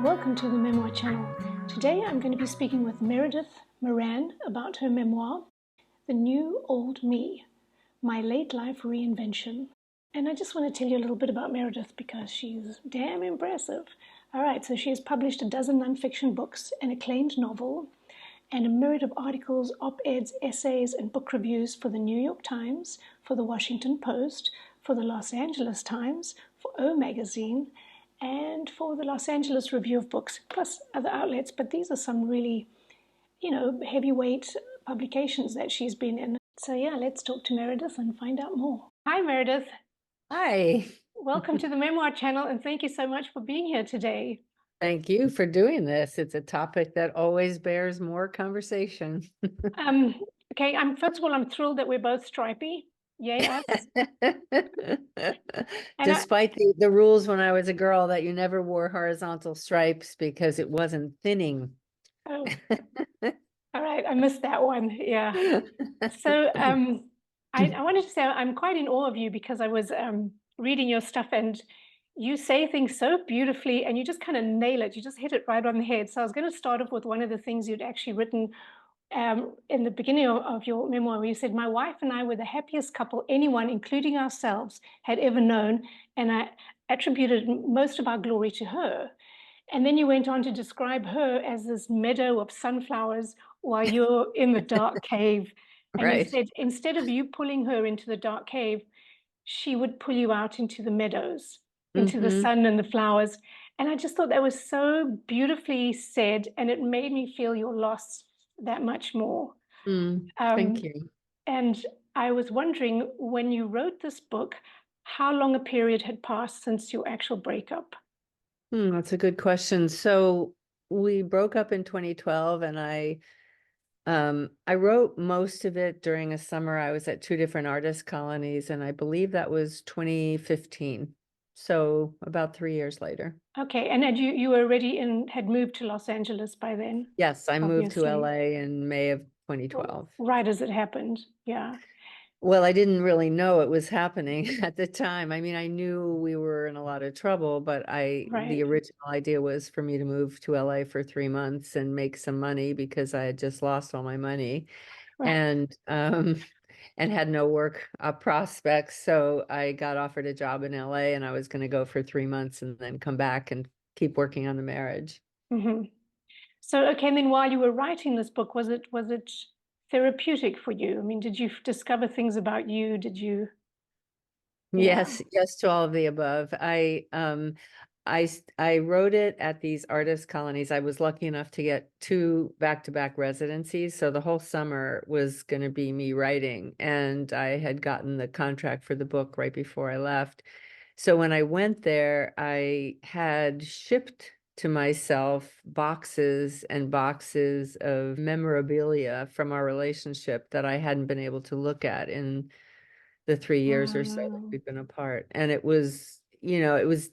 and welcome to the Memoir channel. Today I'm going to be speaking with Meredith Maran about her memoir, The New Old Me, My Late Life Reinvention. And I just want to tell you a little bit about Meredith because she's damn impressive. All right, so she has published a dozen nonfiction books, an acclaimed novel, and a myriad of articles, op-eds, essays, and book reviews for the New York Times, for the Washington Post, for the Los Angeles Times, for O Magazine, and for the Los Angeles Review of Books, plus other outlets. But these are some really, heavyweight publications that she's been in. So yeah, let's talk to Meredith and find out more. Hi, Meredith. Hi. Welcome to the Memoir channel, and thank you so much for being here today. Thank you for doing this. It's a topic that always bears more conversation. Okay, first of all, I'm thrilled that we're both stripy. Yay, us. Despite the rules when I was a girl that you never wore horizontal stripes because it wasn't thinning. Oh, all right, I missed that one. Yeah. So I wanted to say I'm quite in awe of you because I was reading your stuff and you say things so beautifully and you just kind of nail it. You just hit it right on the head. So I was going to start off with one of the things you'd actually written in the beginning of your memoir, where you said, "My wife and I were the happiest couple anyone, including ourselves, had ever known, and I attributed most of our glory to her." And then you went on to describe her as this meadow of sunflowers while you're in the dark cave. And you Right. said, instead of you pulling her into the dark cave, she would pull you out into the meadows, into the sun and the flowers. And I just thought that was so beautifully said, and it made me feel your loss that much more. Thank you. And I was wondering, when you wrote this book, how long a period had passed since your actual breakup? That's a good question. So we broke up in 2012 and I wrote most of it during a summer. I was at two different artist colonies and I believe that was 2015. So about 3 years later. Okay, and you were already had moved to Los Angeles by then, Yes, I moved to obviously. LA in May of 2012. Right as it happened, yeah. Well, I didn't really know it was happening at the time. I mean, I knew we were in a lot of trouble, but the Right. original idea was for me to move to LA for 3 months and make some money because I had just lost all my money Right. and had no work prospects. So I got offered a job in LA and I was going to go for 3 months and then come back and keep working on the marriage. Mm-hmm. So, okay, and then while you were writing this book, was it therapeutic for you? I mean, did you discover things about you? Did you, yeah. Yes to all of the above. I wrote it at these artist colonies. I was lucky enough to get two back-to-back residencies, so the whole summer was going to be me writing, and I had gotten the contract for the book right before I left. So when I went there, I had shipped to myself boxes and boxes of memorabilia from our relationship that I hadn't been able to look at in the 3 years or so that Wow. we've been apart. And it was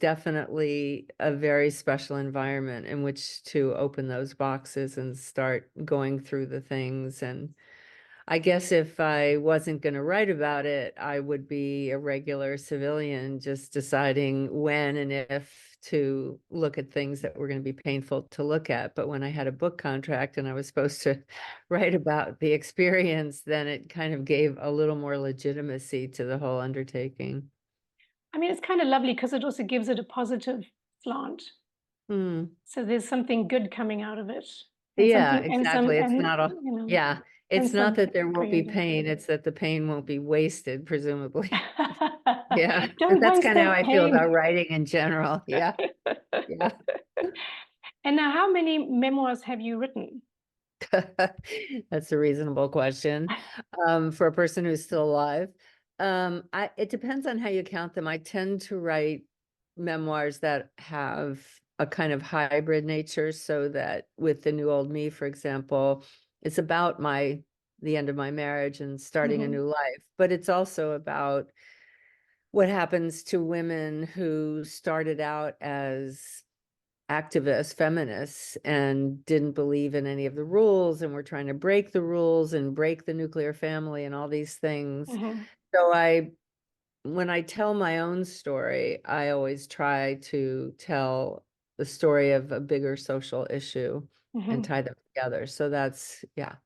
definitely a very special environment in which to open those boxes and start going through the things. And I guess if I wasn't going to write about it, I would be a regular civilian just deciding when and if to look at things that were going to be painful to look at. But when I had a book contract and I was supposed to write about the experience, then it kind of gave a little more legitimacy to the whole undertaking. I mean, it's kind of lovely because it also gives it a positive slant. Hmm. So there's something good coming out of it, and Yeah, something, and some, exactly. It's and not a, yeah, and it's not something that there won't be creative. pain, it's that the pain won't be wasted, presumably. Yeah, Don't that's waste kind of how that I feel about pain. writing in general. Yeah, yeah. And now, how many memoirs have you written? That's a reasonable question for a person who's still alive. It depends on how you count them. I tend to write memoirs that have a kind of hybrid nature, so that with The New Old Me, for example, it's about the end of my marriage and starting a Hmm. new life, but it's also about what happens to women who started out as activists, feminists, and didn't believe in any of the rules and were trying to break the rules and break the nuclear family and all these things. Hmm. So when I tell my own story, I always try to tell the story of a bigger social issue and Hmm. tie them together. So that's, yeah.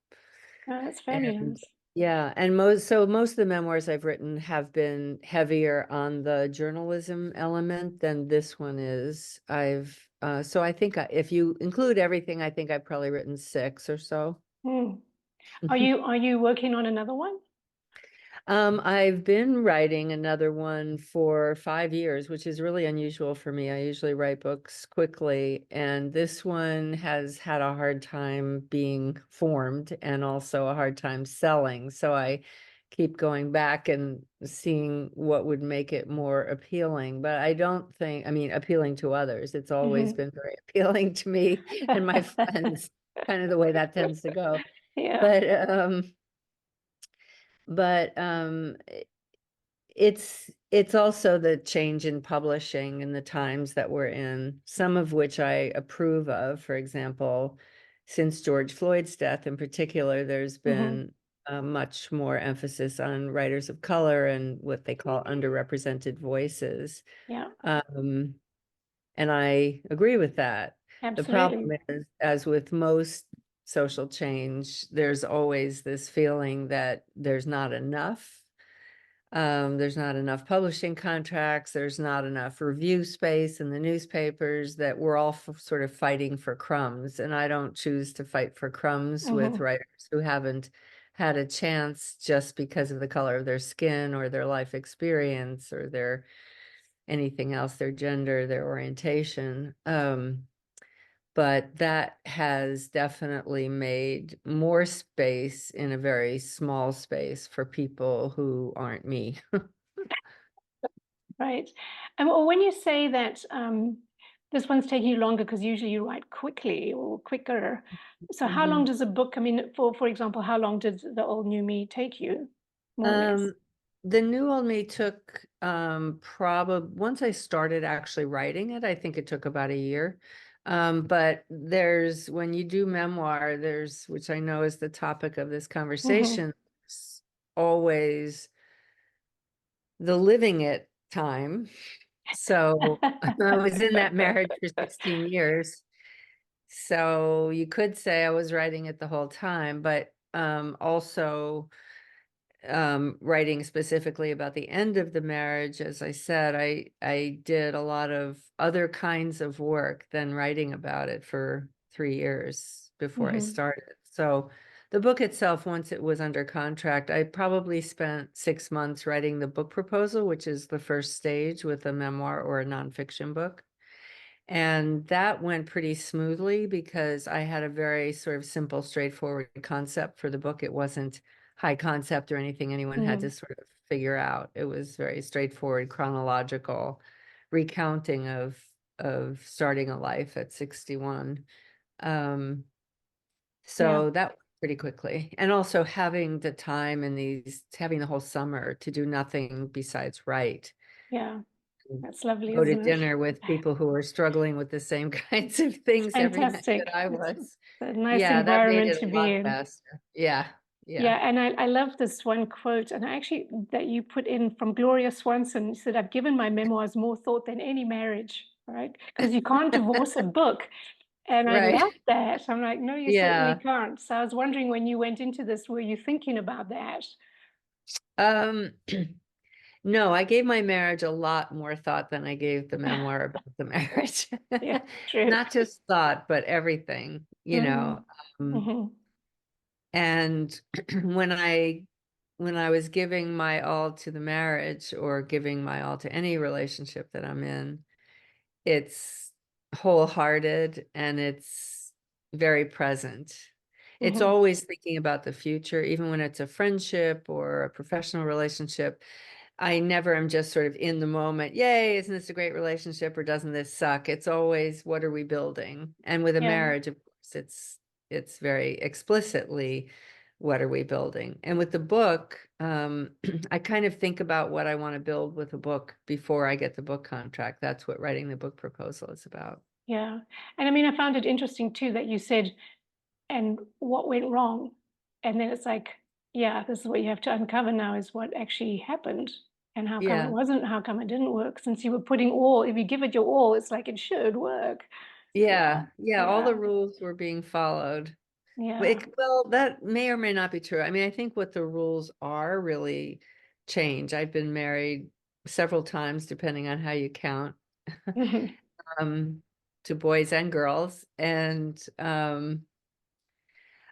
Oh, that's And fabulous. yeah, and most of the memoirs I've written have been heavier on the journalism element than this one is. So I think if you include everything, I think I've probably written 6 or so. Mm. Are you working on another one? I've been writing another one for 5 years, which is really unusual for me. I usually write books quickly, and this one has had a hard time being formed and also a hard time selling. So I keep going back and seeing what would make it more appealing. But I don't think, I mean, appealing to others. It's always Hmm. been very appealing to me and my friends, kind of the way that tends to go. Yeah. But but it's also the change in publishing and the times that we're in, some of which I approve of. For example, since George Floyd's death in particular, there's Hmm. been much more emphasis on writers of color and what they call underrepresented voices. Yeah. Um, and I agree with that. The problem Absolutely. is, as with most social change, there's always this feeling that there's not enough publishing contracts. There's not enough review space in the newspapers, that we're all sort of fighting for crumbs. And I don't choose to fight for crumbs with Hmm. writers who haven't had a chance just because of the color of their skin or their life experience or their anything else, their gender, their orientation. But that has definitely made more space in a very small space for people who aren't me. Right. And when you say that this one's taking you longer because usually you write quickly or quicker. So how long Mhm. does a book, I mean, for example, how long did The Old New Me take you, more or less? Um, the New Old Me took probably once I started actually writing it, I think it took about a year. But there's when you do memoir, there's which I know is the topic of this Hmm. conversation, there's always the living it time. So I was in that marriage for 16 years. So you could say I was writing it the whole time, but also writing specifically about the end of the marriage, as I said, I did a lot of other kinds of work than writing about it for 3 years before I Hmm. started. So the book itself, once it was under contract, I probably spent 6 months writing the book proposal, which is the first stage with a memoir or a nonfiction book. And that went pretty smoothly because I had a very sort of simple, straightforward concept for the book. It wasn't high concept or anything anyone had to Hmm. sort of figure out. It was very straightforward, chronological recounting of starting a life at 61. Um, Yeah. so that went pretty quickly. And also having the time and having the whole summer to do nothing besides write, Yeah. That's lovely, go to isn't it? dinner with people who are struggling with the same kinds of things every night Fantastic. that I It's was. a nice Yeah, that made environment it to a be lot in. faster. Yeah, yeah. Yeah, and I love this one quote, and I actually that you put in from Gloria Swanson. You said, "I've given my memoirs more thought than any marriage," right? Because you can't divorce a book. And I Right. love that. I'm like, no, you certainly Yeah. can't. So I was wondering when you went into this, were you thinking about that? Um, no, I gave my marriage a lot more thought than I gave the memoir about the marriage. Yeah, true. Not just thought, but everything, you Mm-hmm. know. Um, Mm-hmm. and when I was giving my all to the marriage or giving my all to any relationship that I'm in, it's wholehearted and it's very present. It's Mm-hmm. always thinking about the future, even when it's a friendship or a professional relationship. I never am just sort of in the moment, yay, isn't this a great relationship or doesn't this suck? It's always, what are we building? And with a Yeah, marriage, of course, it's very explicitly, what are we building? And with the book, I kind of think about what I want to build with a book before I get the book contract. That's what writing the book proposal is about. yeah. And I mean, I found it interesting too that you said, and what went wrong? And then it's like, yeah, this is what you have to uncover now is what actually happened and how come it Yeah. wasn't, how come it didn't work. Since you were putting all, if you give it your all, it's like it should work. Yeah, yeah, all Yeah. the rules were being followed. Yeah. Well, that may or may not be true. I mean, I think what the rules are really change. I've been married several times, depending on how you count, um, to boys and girls. And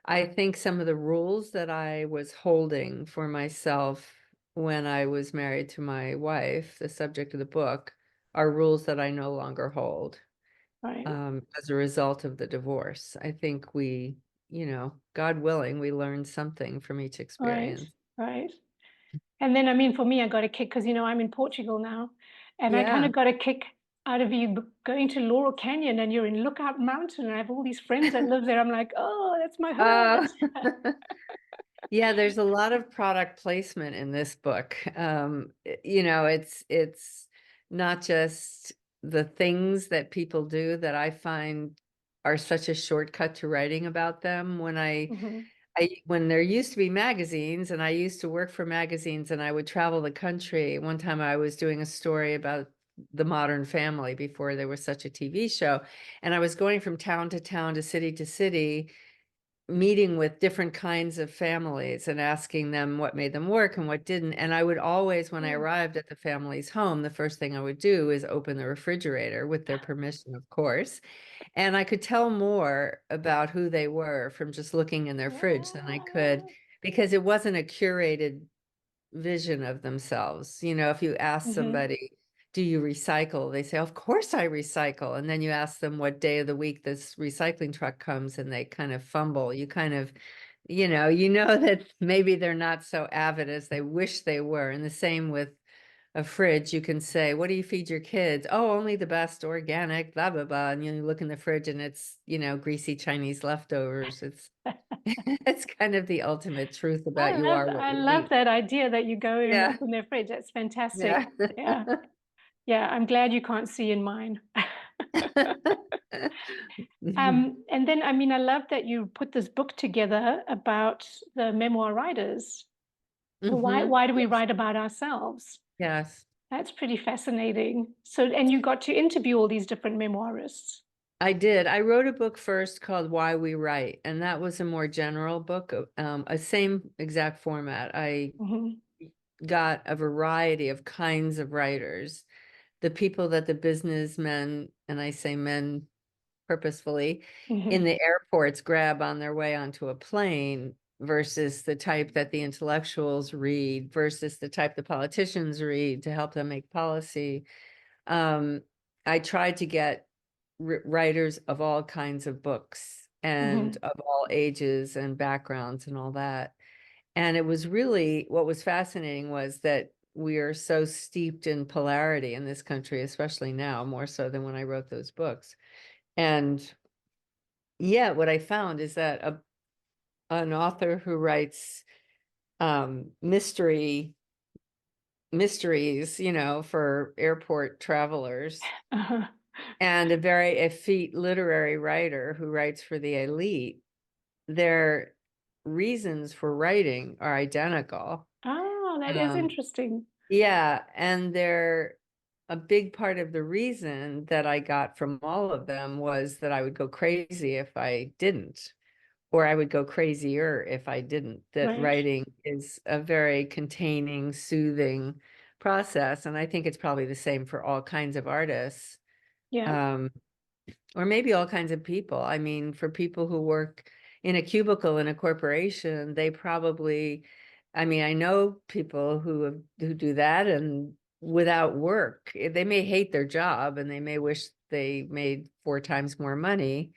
I think some of the rules that I was holding for myself when I was married to my wife, the subject of the book, are rules that I no longer hold, Right. as a result of the divorce. I think God willing, we learned something from each Right. experience. Right. And then, I mean, for me, I got a kick because, I'm in Portugal now, and I kind Yeah. of got a kick out of you going to Laurel Canyon and you're in Lookout Mountain, and I have all these friends that live there. I'm like, oh, that's my Uh, heart. yeah, there's a lot of product placement in this book. It's not just the things that people do that I find are such a shortcut to writing about them. Hmm. When there used to be magazines and I used to work for magazines and I would travel the country. One time I was doing a story about the Modern Family before there was such a TV show. And I was going from town to town to city, meeting with different kinds of families and asking them what made them work and what didn't. And I would always, when I Mm. arrived at the family's home, the first thing I would do is open the refrigerator with their permission, of course. And I could tell more about who they were from just looking in their fridge than I could, because it wasn't a curated vision of themselves. If you ask Hmm. somebody, do you recycle? They say, of course I recycle. And then you ask them what day of the week this recycling truck comes and they kind of fumble. You know that maybe they're not so avid as they wish they were. And the same with a fridge. You can say, what do you feed your kids? Oh, only the best organic, blah, blah, blah. And you look in the fridge and it's, greasy Chinese leftovers. It's it's kind of the ultimate truth about you are what I you love eat. that idea that you go in and Yeah. open their fridge. That's fantastic. Yeah. Yeah. Yeah. I'm glad you can't see in mine. And then, I mean, I love that you put this book together about the memoir writers. Hmm. Why do we Yes. write about ourselves? Yes. That's pretty fascinating. So, and you got to interview all these different memoirists. I did. I wrote a book first called Why We Write, and that was a more general book, a same exact format. I Hmm. got a variety of kinds of writers, the people that the businessmen, and I say men purposefully, in Hmm. the airports grab on their way onto a plane versus the type that the intellectuals read versus the type the politicians read to help them make policy. Um, I tried to get writers of all kinds of books and Hmm. of all ages and backgrounds and all that. And it was really what was fascinating was that we are so steeped in polarity in this country, especially now, more so than when I wrote those books. And yeah, what I found is that an author who writes mysteries, for airport travelers, Uh-huh. and a very effete literary writer who writes for the elite, their reasons for writing are identical. Oh, that is Um, interesting. yeah, and they're a big part of the reason that I got from all of them was that I would go crazy if I didn't, or I would go crazier if I didn't. That Right. writing is a very containing, soothing process. And I think it's probably the same for all kinds of artists, Yeah. um, or maybe all kinds of people. I mean, for people who work in a cubicle in a corporation, they probably, I mean, I know people who do that and without work, they may hate their job and they may wish they made 4 times more money,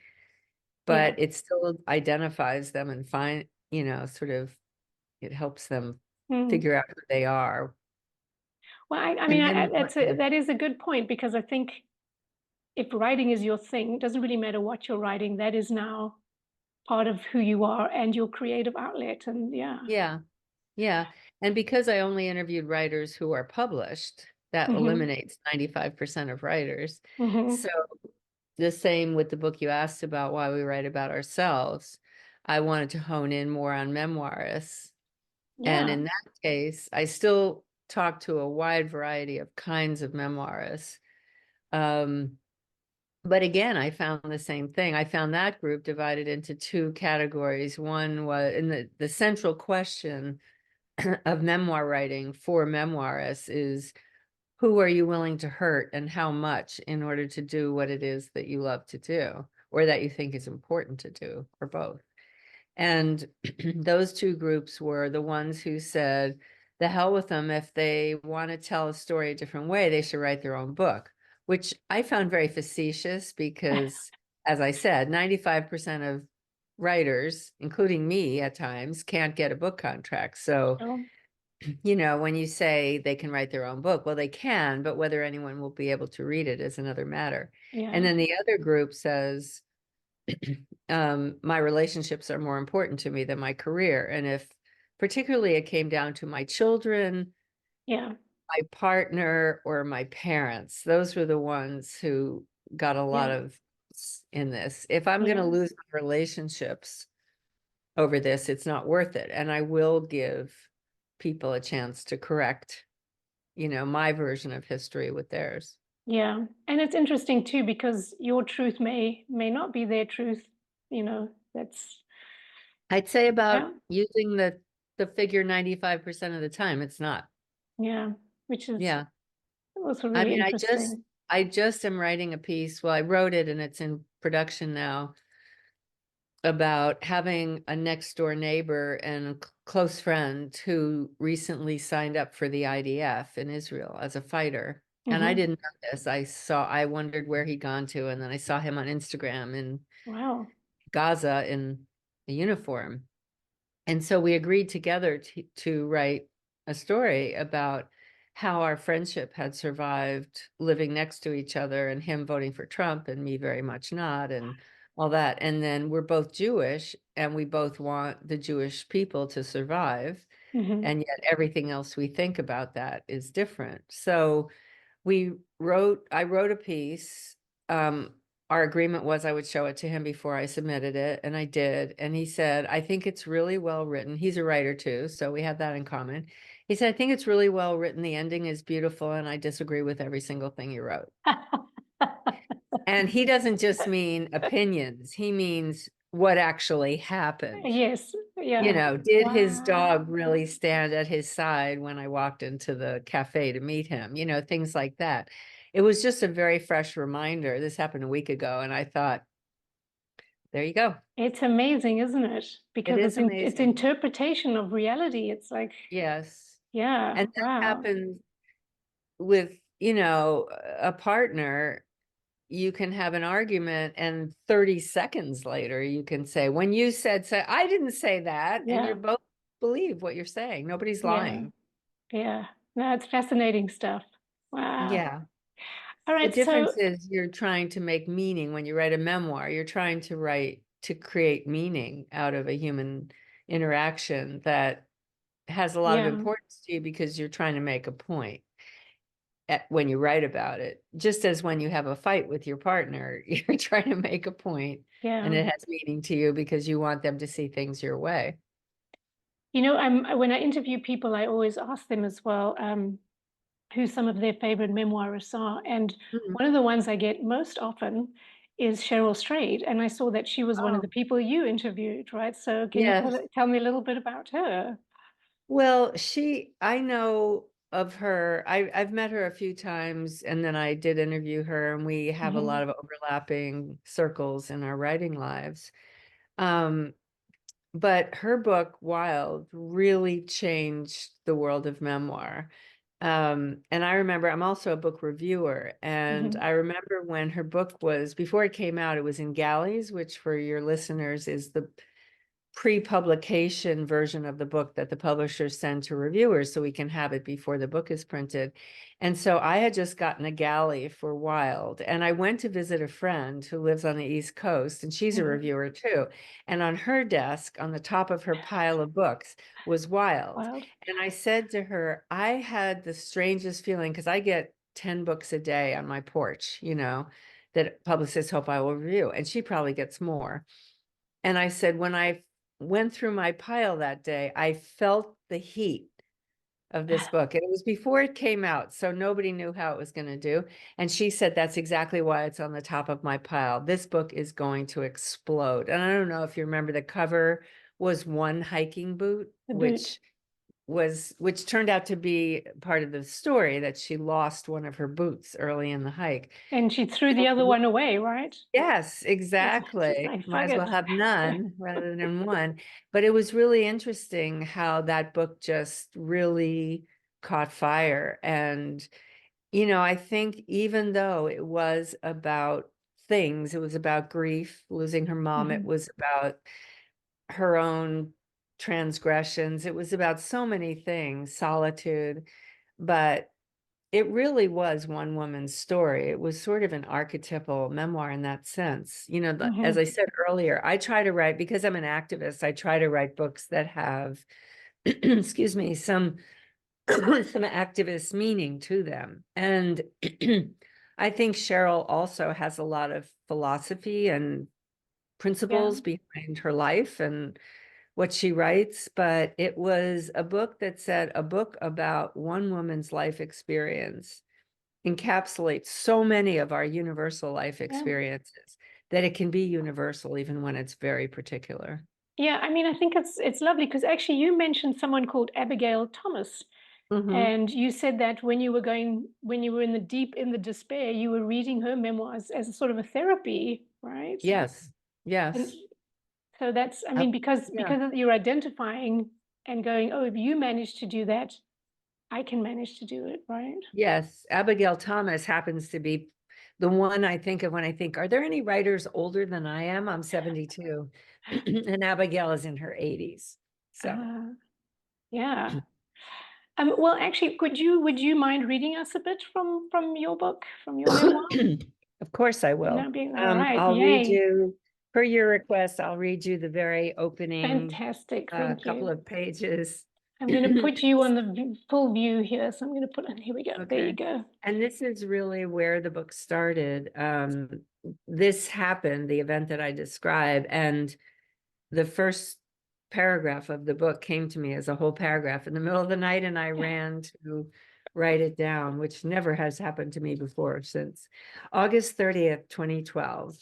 Yeah. but it still identifies them and sort of it helps them Mm. figure out who they are. Well, I mean, And then, that is a good point because I think if writing is your thing, it doesn't really matter what you're writing. That is now part of who you are and your creative outlet. And yeah. yeah, yeah. And because I only interviewed writers who are published, that Hmm. eliminates 95% of writers. Hmm. So the same with the book you asked about, Why We Write About Ourselves. I wanted to hone in more on memoirists. And Yeah. in that case, I still talk to a wide variety of kinds of memoirists. Um, But again, I found the same thing. I found that group divided into two categories. One was in the central question of memoir writing for memoirists is, who are you willing to hurt and how much in order to do what it is that you love to do or that you think is important to do, or both. And those two groups were the ones who said, the hell with them. If they want to tell a story a different way, they should write their own book, which I found very facetious because, as I said, 95% of writers, including me at times, can't get a book contract. So, Sure. when you say they can write their own book, well, they can, but whether anyone will be able to read it is another matter. And Yeah. then the other group says, my relationships are more important to me than my career. And if particularly it came down to my children, Yeah. my partner, or my parents, those were the ones who got a lot Yeah. of in this. If I'm going to Yeah. lose my relationships over this, it's not worth it. And I will give people a chance to correct, my version of history with theirs. Yeah. And it's interesting too, because your truth may not be their truth. That's I'd say yeah. about using the figure 95% of the time, it's not. Yeah. Which is Yeah. also I really mean, I just interesting. I just am writing a piece. Well, I wrote it and it's in production now, about having a next door neighbor and a close friend who recently signed up for the IDF in Israel as a fighter. And I Hmm. didn't know this. I wondered where he'd gone to, and then I saw him on Instagram in Wow. Gaza in a uniform. And so we agreed together to write a story about how our friendship had survived living next to each other, and him voting for Trump and me very much not, and all that. And then we're both Jewish and we both want the Jewish people to survive. Hmm. And yet everything else we think about that is different. So I wrote a piece. Our agreement was I would show it to him before I submitted it, and I did. And he said, I think it's really well written. He's a writer too, so we had that in common. He said, I think it's really well written. The ending is beautiful, and I disagree with every single thing you wrote. And he doesn't just mean opinions, he means what actually happened. Yes. Yeah. Did his dog Wow. really stand at his side when I walked into the cafe to meet him? Things like that. It was just a very fresh reminder. This happened a week ago, and I thought, there you go. It's amazing, isn't it? It Because is it's amazing. interpretation of reality. It's like, Yes. yeah, And that wow. happens with, a partner. You can have an argument, and 30 seconds later, you can say, when you said, say, I didn't say that. And you Yeah. both believe what you're saying. Nobody's Yeah. lying. Yeah. No, it's fascinating stuff. Wow. Yeah. All The right. difference So, is you're trying to make meaning when you write a memoir. You're trying to create meaning out of a human interaction that has a lot of yeah. importance to you because you're trying to make a point when you write about it. Just as when you have a fight with your partner, you're trying to make a point and Yeah. it has meaning to you because you want them to see things your way. When I interview people, I always ask them as well, who some of their favorite memoirists are. And Mhm. one of the ones I get most often is Cheryl Strayed. And I saw that she was one of Oh, the people you interviewed, right? So can you yes. tell me a little bit about her? Well, I know of her. I've met her a few times, and then I did interview her, and we have a lot Hmm. of overlapping circles in our writing lives. Um, but her book, Wild, really changed the world of memoir. And I remember I'm also a book reviewer, and Hmm. I remember when her book was, before it came out, it was in galleys, which for your listeners is the pre-publication version of the book that the publishers send to reviewers so we can have it before the book is printed. And so I had just gotten a galley for Wild, and I went to visit a friend who lives on the East Coast, and she's a Hmm. reviewer too. And on her desk, on the top of her pile of books, was Wild. Wild. And I said to her, I had the strangest feeling because I get 10 books a day on my porch, that publicists hope I will review, and she probably gets more. And I said, when I went through my pile that day, I felt the heat of this book. And it was before it came out, so nobody knew how it was going to do. And she said, that's exactly why it's on the top of my pile. This book is going to explode. And I don't know if you remember, the cover was one hiking boot, The boot. which turned out to be part of the story, that she lost one of her boots early in the hike. And she threw the other one away, right? Yes, She's exactly. like, Might fuck as well it. have none rather than one. But it was really interesting how that book just really caught fire. And, I think even though it was about things, it was about grief, losing her mom, it Mhm. was about her own transgressions, it was about so many things, solitude, but it really was one woman's story. It was sort of an archetypal memoir in that sense. As I Mhm. said earlier, I try to write, because I'm an activist, I try to write books that have, excuse me, some some activist meaning to them. And I think Cheryl also has a lot of philosophy and Yeah. principles behind her life and what she writes, but it was a book that said a book about one woman's life experience encapsulates so many of our universal life Yeah. experiences that it can be universal even when it's very particular. Yeah. I mean, I think it's lovely because actually you mentioned someone called Abigail Thomas. Hmm. And you said that when you were in the despair, you were reading her memoirs as a sort of a therapy, right? Yes, And yes. so that's, I Uh, mean, because yeah. you're identifying and going, oh, if you managed to do that, I can manage to do it, right? Yes, Abigail Thomas happens to be the one I think of when I think, are there any writers older than I am? I'm 72 and Abigail is in her 80s. So, Uh, yeah. Well, actually, would you mind reading us a bit from your book, from your memoir? of course I And that will. being all right, I'll read yay. you, per your request, I'll read you the very opening Fantastic. Thank couple you. of pages. I'm going to put you on the full view here. So I'm going to put on, here we go. There you Okay. go. And this is really where the book started. This happened, the event that I describe, and the first paragraph of the book came to me as a whole paragraph in the middle of the night, and I ran to write it down, which never has happened to me before since August 30th, 2012.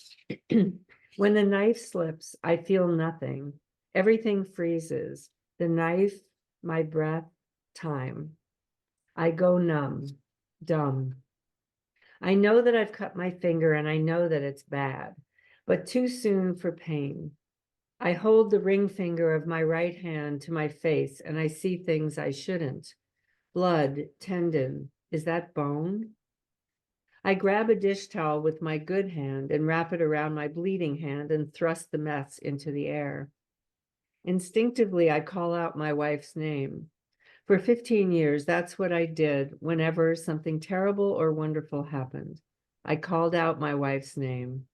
When the knife slips, I feel nothing. Everything freezes. The knife, my breath, time. I go numb, dumb. I know that I've cut my finger and I know that it's bad, but too soon for pain. I hold the ring finger of my right hand to my face and I see things I shouldn't. Blood, tendon, is that bone? I grab a dish towel with my good hand and wrap it around my bleeding hand and thrust the mess into the air. Instinctively, I call out my wife's name. For 15 years, that's what I did whenever something terrible or wonderful happened. I called out my wife's name.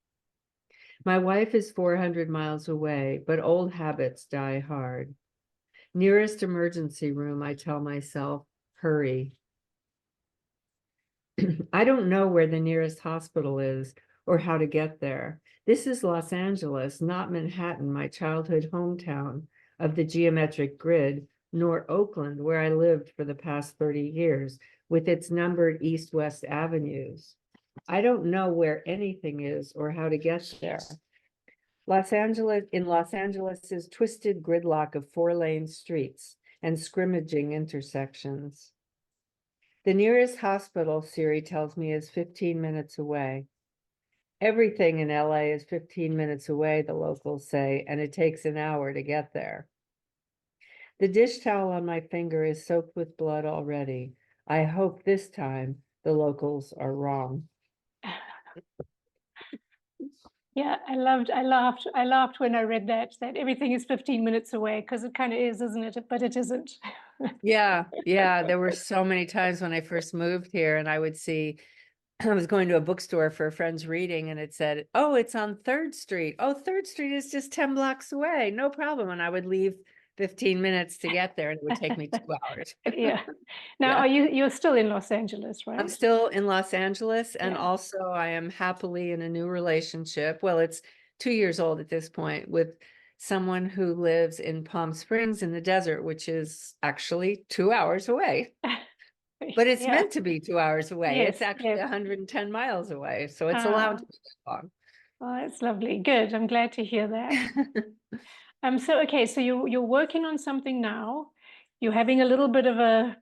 My wife is 400 miles away, but old habits die hard. Nearest emergency room, I tell myself, hurry. I don't know where the nearest hospital is or how to get there. This is Los Angeles, not Manhattan, my childhood hometown of the geometric grid, nor Oakland, where I lived for the past 30 years, with its numbered east-west avenues. I don't know where anything is or how to get there. Los Angeles's twisted gridlock of four-lane streets and scrimmaging intersections. The nearest hospital, Siri tells me, is 15 minutes away. Everything in LA is 15 minutes away, the locals say, and it takes an hour to get there. The dish towel on my finger is soaked with blood already. I hope this time the locals are wrong. Yeah, I laughed when I read that everything is 15 minutes away because it kind of is, isn't it? But it isn't. Yeah, yeah. There were so many times when I first moved here and I would see, I was going to a bookstore for a friend's reading and it said, oh, it's on 3rd Street. Oh, 3rd Street is just 10 blocks away. No problem. And I would leave 15 minutes to get there and it would take me 2 hours. Yeah. Now, Yeah. you're still in Los Angeles, I'm right? still in Los Angeles and Yeah. also I am happily in a new relationship. Well, it's 2 years old at this point with someone who lives in Palm Springs in the desert, which is actually 2 hours away. But it's Yeah. meant to be 2 hours away. It's Yes. actually Yes. 110 miles away, so it's allowed Ah, to be that long. well, that's lovely. Good. I'm glad to hear that. So okay, so you're working on something now. You're having a little bit of a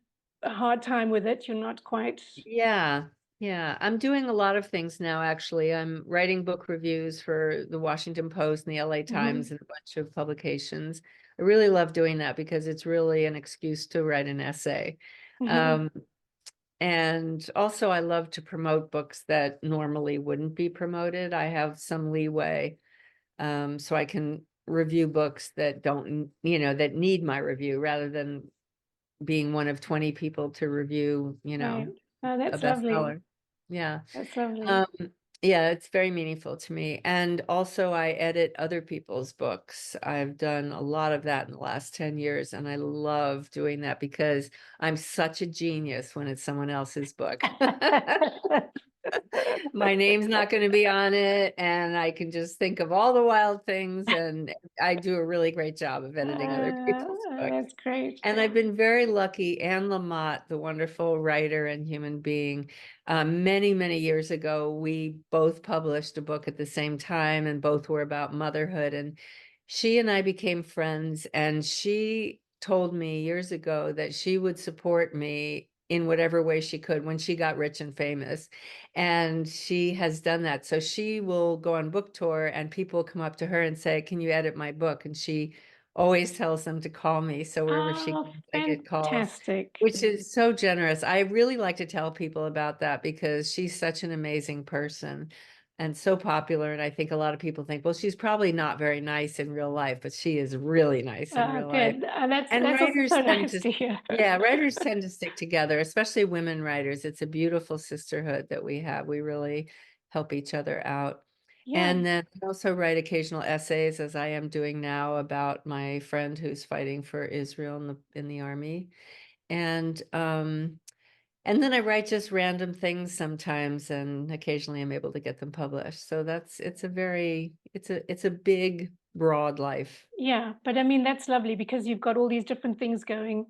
hard time with it. You're not quite. Yeah, yeah. I'm doing a lot of things now, actually. I'm writing book reviews for the Washington Post and the LA Times Mhm. and a bunch of publications. I really love doing that because it's really an excuse to write an essay. Mhm. Um, and also, I love to promote books that normally wouldn't be promoted. I have some leeway, so I can review books that don't, that need my review rather than being one of 20 people to review, Right. Oh, a that's lovely. bestseller. Yeah. That's lovely. Um, yeah, it's very meaningful to me. And also I edit other people's books. I've done a lot of that in the last 10 years, and I love doing that because I'm such a genius when it's someone else's book. My name's not going to be on it, and I can just think of all the wild things, and I do a really great job of editing other people's books. That's great. And I've been very lucky. Anne Lamott, the wonderful writer and human being, many, many years ago, we both published a book at the same time, and both were about motherhood. And she and I became friends, and she told me years ago that she would support me in whatever way she could when she got rich and famous. And she has done that. So she will go on book tour, and people come up to her and say, "Can you edit my book?" And she always tells them to call me. So wherever she Oh, goes, I get calls, fantastic. which is so generous. I really like to tell people about that because she's such an amazing person and so popular. And I think a lot of people think, well, she's probably not very nice in real life, but she is really nice in real life. Good. That's And that's also writers so tend nice to, to hear. yeah, writers tend to stick together, especially women writers. It's a beautiful sisterhood that we have. We really help each other out. Yeah. And then I also write occasional essays, as I am doing now, about my friend who's fighting for Israel in the army. And and then I write just random things sometimes, and occasionally I'm able to get them published. So it's a big, broad life. Yeah, but I mean that's lovely because you've got all these different things going,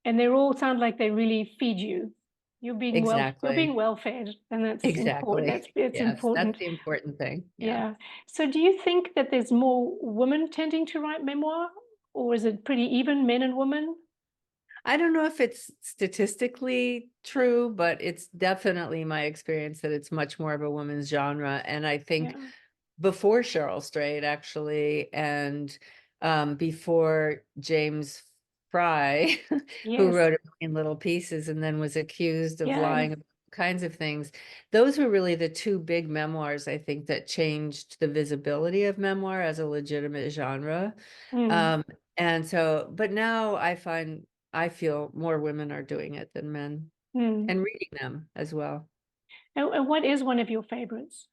and they all sound like they really feed you. You're being Exactly. well fed, and that's important. Exactly. It's Yes, that's important. the important thing. Yeah. Yeah. So do you think that there's more women tending to write memoir, or is it pretty even, men and women? I don't know if it's statistically true, but it's definitely my experience that it's much more of a woman's genre. And I think Yeah. before Cheryl Strayed, actually, and before James Fry, who Yes. wrote it in little pieces and then was accused of Yeah. lying about all kinds of things. Those were really the two big memoirs, I think, that changed the visibility of memoir as a legitimate genre. Mm, Um, and so, but now I feel more women are doing it than men mm. and reading them as well. And what is one of your favorites?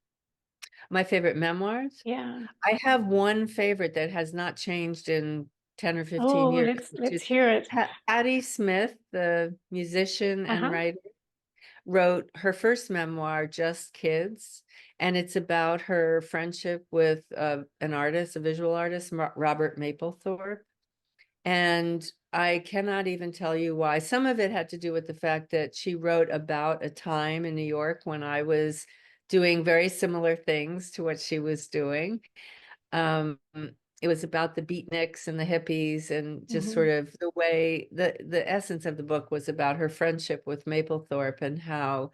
My favorite memoirs. Yeah. I have one favorite that has not changed in 10 or 15 Oh, years, which let's is hear it. Patti Smith, the musician and Uh-huh. writer, wrote her first memoir, Just Kids. And it's about her friendship with an artist, a visual artist, Robert Mapplethorpe. And I cannot even tell you why. Some of it had to do with the fact that she wrote about a time in New York when I was doing very similar things to what she was doing. Um, it was about the beatniks and the hippies, and just Hmm. sort of the way the essence of the book was about her friendship with Mapplethorpe and how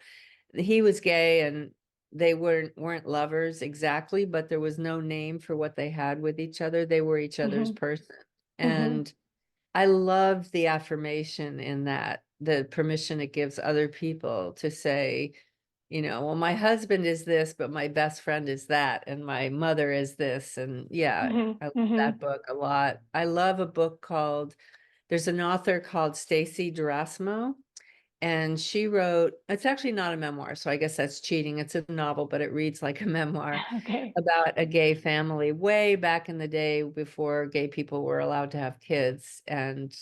he was gay and they weren't lovers exactly, but there was no name for what they had with each other. They were each other's Hmm. person. Hmm. And I love the affirmation in that, the permission it gives other people to say, well, my husband is this, but my best friend is that, and my mother is this. And yeah, Hmm. I love Hmm. that book a lot. I love a book there's an author called Stacy Durasmo, and she wrote, it's actually not a memoir, so I guess that's cheating. It's a novel, but it reads like a memoir Okay. about a gay family way back in the day before gay people were allowed to have kids. And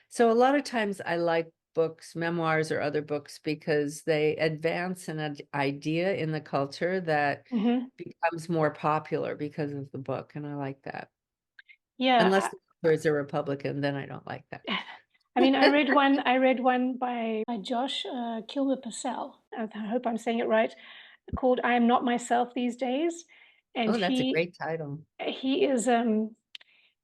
so a lot of times I like books, memoirs or other books, because they advance an idea in the culture that Hmm. becomes more popular because of the book. And I like that. Yeah. Unless the author is a Republican, then I don't like that. I mean, I read one by Josh Kilmer Purcell. I hope I'm saying it right, called "I Am Not Myself These Days," and Oh, that's a he great title. he is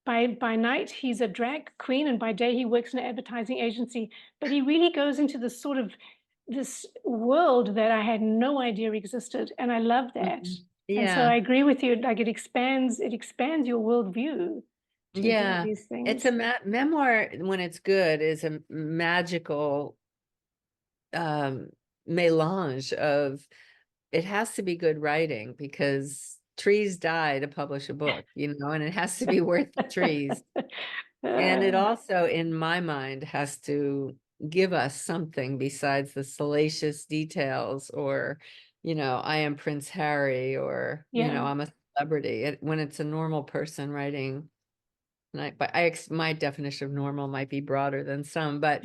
by night he's a drag queen, and by day he works in an advertising agency. But he really goes into this world that I had no idea existed, and I love that. Mhm. And so I Yeah. agree with you. Like it expands your worldview to hear Yeah. these It's a things. memoir when it's good is a magical um melange of it has to be good writing because trees die to publish a book, and it has to be worth the trees. And it Uh, also, in my mind, has to give us something besides the salacious details or, I am Prince Harry or, yeah, I'm a celebrity. When it's a normal person writing, my definition of normal might be broader than some, but,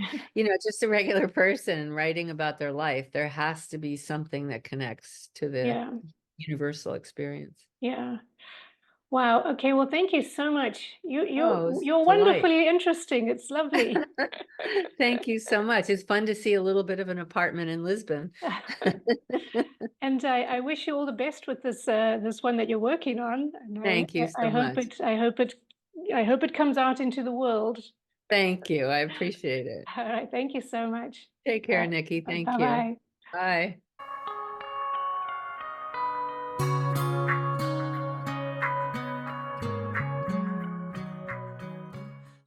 just a regular person writing about their life, there has to be something that connects to the yeah, universal experience. yeah. Wow. Okay. Well, thank you so much. You Oh, you're it's you're a delight. wonderfully interesting. It's lovely. Thank you so much. It's fun to see a little bit of an apartment in Lisbon. And I wish you all the best with this one that you're working on. And Thank you I so hope much. it comes out into the world. Thank you. I appreciate it. All right. Thank you so much. Take care, Nikki. Bye Thank you. bye. Bye.